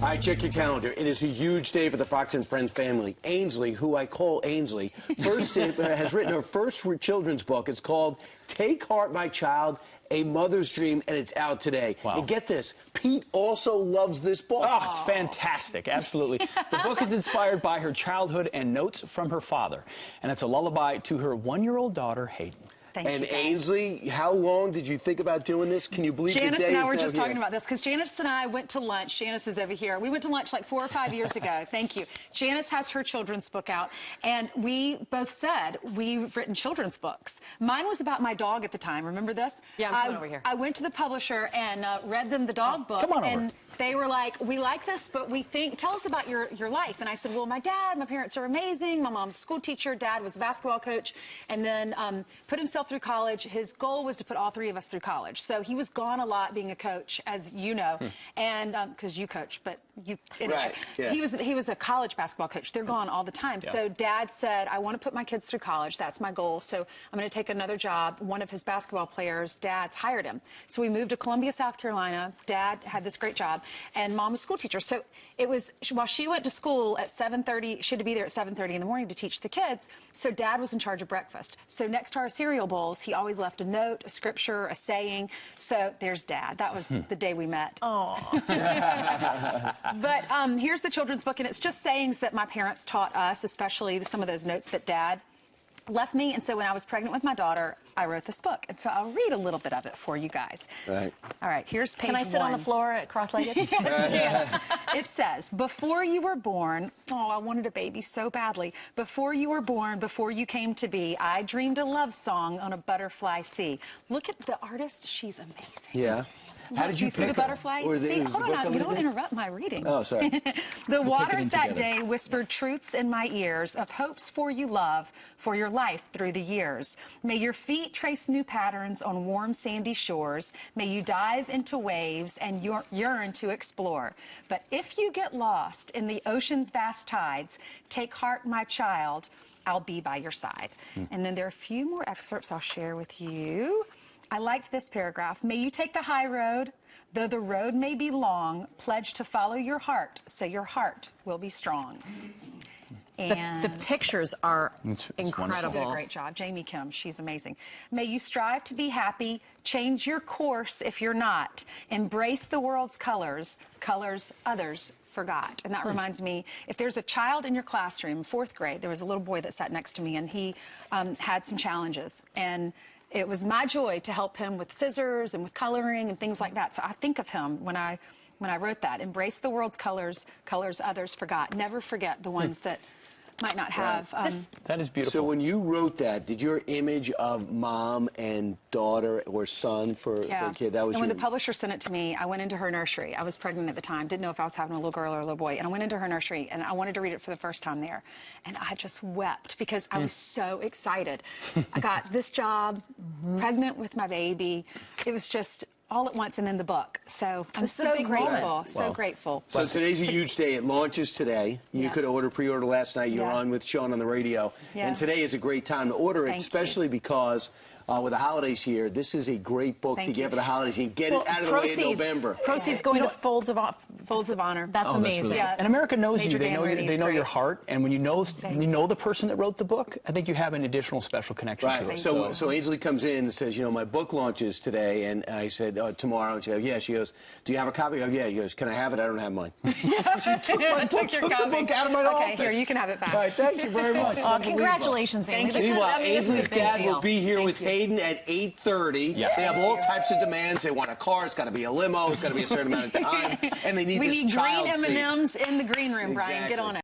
All right, check your calendar. It is a huge day for the Fox and Friends family. Ainsley, who I call Ainsley, has written her first children's book. It's called Take Heart, My Child, A Mother's Dream, and it's out today. Wow. And get this, Pete also loves this book. Oh, it's fantastic. Absolutely. The book is inspired by her childhood and notes from her father. And it's a lullaby to her one-year-old daughter, Hayden. And Ainsley, how long did you think about doing this? Can you believe Janice the day and I is were now just here? talking about this because Janice and I went to lunch. Janice is over here. We went to lunch like 4 or 5 years ago. Thank you. Janice has her children's book out, and we both said we've written children's books. Mine was about my dog at the time. Remember this? Yeah, I'm over here. I went to the publisher and read them the dog book. Come on over. And they were like, we like this, but we think, tell us about your life. And I said, well, my parents are amazing. My mom's a school teacher. Dad was a basketball coach and then put himself through college. His goal was to put all three of us through college. So he was gone a lot being a coach, as you know, and because you coach, but you, anyway, right, yeah. he was a college basketball coach. They're gone all the time. Yeah. So Dad said, I want to put my kids through college. That's my goal. So I'm going to take another job. One of his basketball players, Dad's hired him. So we moved to Columbia, South Carolina. Dad had this great job, and Mom was a school teacher. So it was, while she went to school at 7:30, she had to be there at 7:30 in the morning to teach the kids. So Dad was in charge of breakfast. So next to our cereal bowls, he always left a note, a scripture, a saying. So there's Dad. That was the day we met. Oh. But here's the children's book, and it's just sayings that my parents taught us, especially some of those notes that Dad left me. And so when I was pregnant with my daughter, I wrote this book. And so I'll read a little bit of it for you guys. Right. All right, here's page 1. Can I sit on the floor cross-legged? Yeah. It says, before you were born, oh, I wanted a baby so badly. Before you were born, before you came to be, I dreamed a love song on a butterfly sea. Look at the artist. She's amazing. Yeah. How did you see pick the her? butterfly? Or See, was the hold book on, you don't underneath? interrupt my reading. Oh, sorry. The We'll take it in waters that together. day whispered truths in my ears of hopes for you, love, for your life through the years. May your feet trace new patterns on warm sandy shores. May you dive into waves and yearn to explore. But if you get lost in the ocean's vast tides, take heart, my child, I'll be by your side. And then there are a few more excerpts I'll share with you. I liked this paragraph. May you take the high road. Though the road may be long, pledge to follow your heart, so your heart will be strong. And The pictures are It's incredible. she did a great job. Jamie Kim, she's amazing. May you strive to be happy, change your course if you're not. Embrace the world's colors, colors others forgot. And that reminds me, if there's a child in your classroom, 4th grade, there was a little boy that sat next to me, and he had some challenges. And it was my joy to help him with scissors and with coloring and things like that. So I think of him when I wrote that. Embrace the world's colors, colors others forgot. Never forget the ones that might not have. That is beautiful. So when you wrote that, did your image of mom and daughter or son for a kid, that was and when your... the publisher sent it to me, I went into her nursery. I was pregnant at the time, didn't know if I was having a little girl or a little boy. And I went into her nursery, and I wanted to read it for the first time there. And I just wept because I was so excited. I got this job, pregnant with my baby. It was just all at once, and then the book. So I'm so grateful, so grateful. So today's a huge day. It launches today. You could pre-order last night. You were on with Sean on the radio. And today is a great time to order it, especially because with the holidays here, this is a great book to get for the holidays and get it out of the way in November. Proceeds going to Folds of Honor. That's amazing. Really and America knows you. They know your heart. And when you know the person that wrote the book, I think you have an additional special connection to it. So Ainsley comes in and says, you know, my book launches today. And I said, tomorrow. And she goes, yeah. She goes, do you have a copy? I go, yeah. He goes, can I have it? I don't have mine. I took your copy. The book out of my office. Okay, here, you can have it back. All right, thank you very much. Congratulations, Ainsley. Meanwhile, Ainsley's dad will be here with Hayden at 8:30. Yes. They have all types of demands. They want a car. It's got to be a limo. It's got to be a certain amount of time. And they need We this need child green seat. M&Ms in the green room, Brian. Get on it.